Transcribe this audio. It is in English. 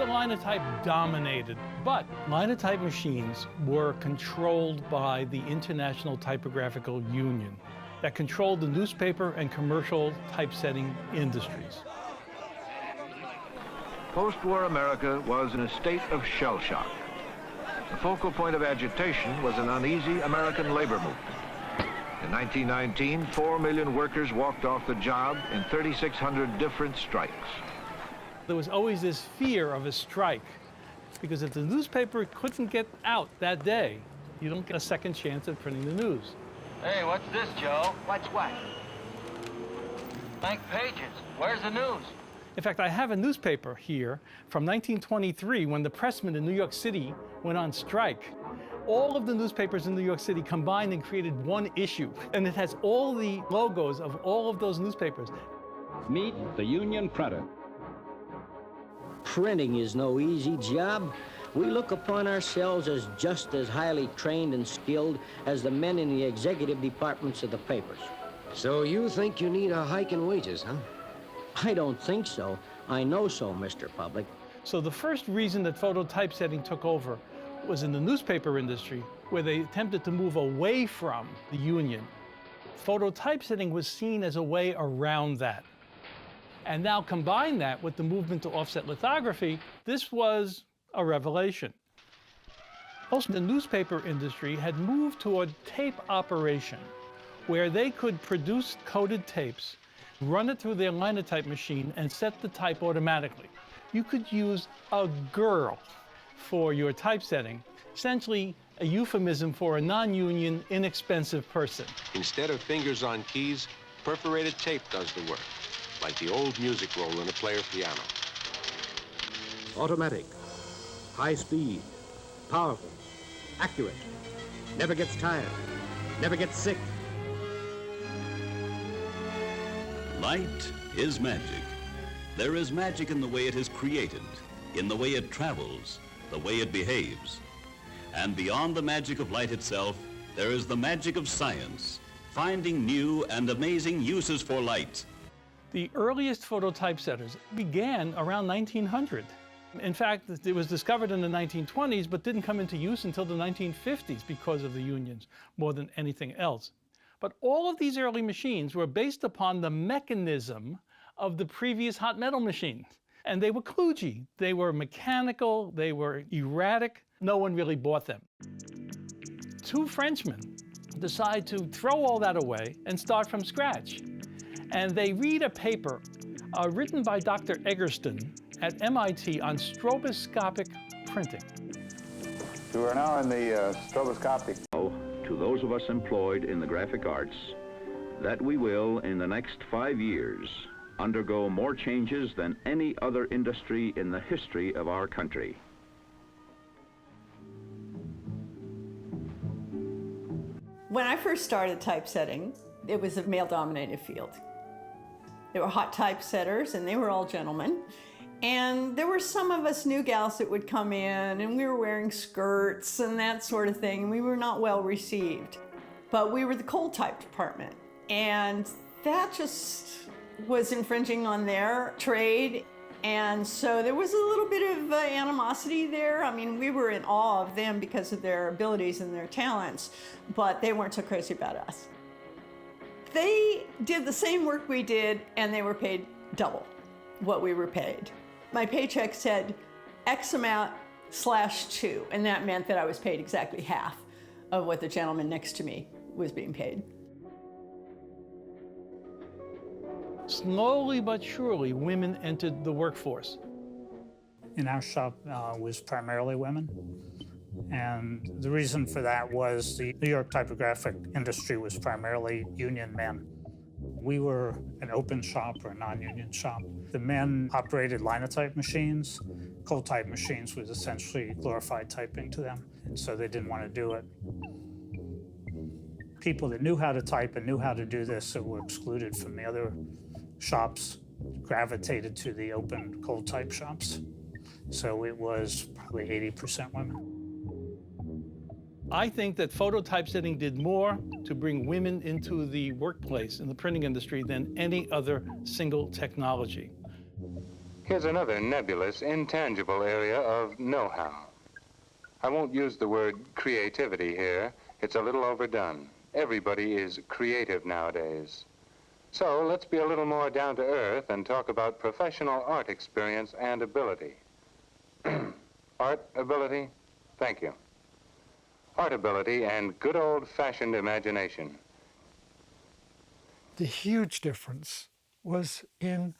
the linotype dominated, but linotype machines were controlled by the International Typographical Union that controlled the newspaper and commercial typesetting industries. Post-war America was in a state of shell shock. The focal point of agitation was an uneasy American labor movement. In 1919, 4 million workers walked off the job in 3,600 different strikes. There was always this fear of a strike, because if the newspaper couldn't get out that day, you don't get a second chance at printing the news. Hey, what's this, Joe? What's what? Blank pages. Where's the news? In fact, I have a newspaper here from 1923 when the pressmen in New York City went on strike. All of the newspapers in New York City combined and created one issue, and it has all the logos of all of those newspapers. Meet the union printer. Printing is no easy job. We look upon ourselves as just as highly trained and skilled as the men in the executive departments of the papers. So you think you need a hike in wages, huh? I don't think so. I know so, Mr. Public. So the first reason that photo typesetting took over was in the newspaper industry, where they attempted to move away from the union. Photo typesetting was seen as a way around that. And now combine that with the movement to offset lithography, this was a revelation. Also, the newspaper industry had moved toward tape operation, where they could produce coded tapes, run it through their linotype machine, and set the type automatically. You could use a girl for your typesetting, essentially a euphemism for a non-union, inexpensive person. Instead of fingers on keys, perforated tape does the work, like the old music roll in a player piano. Automatic, high speed, powerful, accurate, never gets tired, never gets sick. Light is magic. There is magic in the way it is created, in the way it travels, the way it behaves. And beyond the magic of light itself, there is the magic of science, finding new and amazing uses for light. The earliest photo typesetters began around 1900. In fact, it was discovered in the 1920s, but didn't come into use until the 1950s because of the unions more than anything else. But all of these early machines were based upon the mechanism of the previous hot metal machine. And they were kludgy. They were mechanical, they were erratic. No one really bought them. Two Frenchmen decide to throw all that away and start from scratch. And they read a paper written by Dr. Eggerston at MIT on stroboscopic printing. We are now in the stroboscopic. To those of us employed in the graphic arts, that we will, in the next 5 years, undergo more changes than any other industry in the history of our country. When I first started typesetting, it was a male-dominated field. There were hot typesetters, and they were all gentlemen. And there were some of us new gals that would come in, and we were wearing skirts and that sort of thing. We were not well received. But we were the cold type department, and that just was infringing on their trade. And so there was a little bit of animosity there. I mean, we were in awe of them because of their abilities and their talents, but they weren't so crazy about us. They did the same work we did, and they were paid double what we were paid. My paycheck said X amount /2, and that meant that I was paid exactly half of what the gentleman next to me was being paid. Slowly but surely, women entered the workforce. In our shop was primarily women. And the reason for that was the New York typographic industry was primarily union men. We were an open shop or a non-union shop. The men operated linotype machines. Cold type machines was essentially glorified typing to them, and so they didn't want to do it. People that knew how to type and knew how to do this that were excluded from the other shops gravitated to the open cold type shops. So it was probably 80% women. I think that photo typesetting did more to bring women into the workplace in the printing industry than any other single technology. Here's another nebulous, intangible area of know-how. I won't use the word creativity here. It's a little overdone. Everybody is creative nowadays. So let's be a little more down to earth and talk about professional art experience and ability. Art ability? Thank you. Art ability and good old-fashioned imagination. The huge difference was in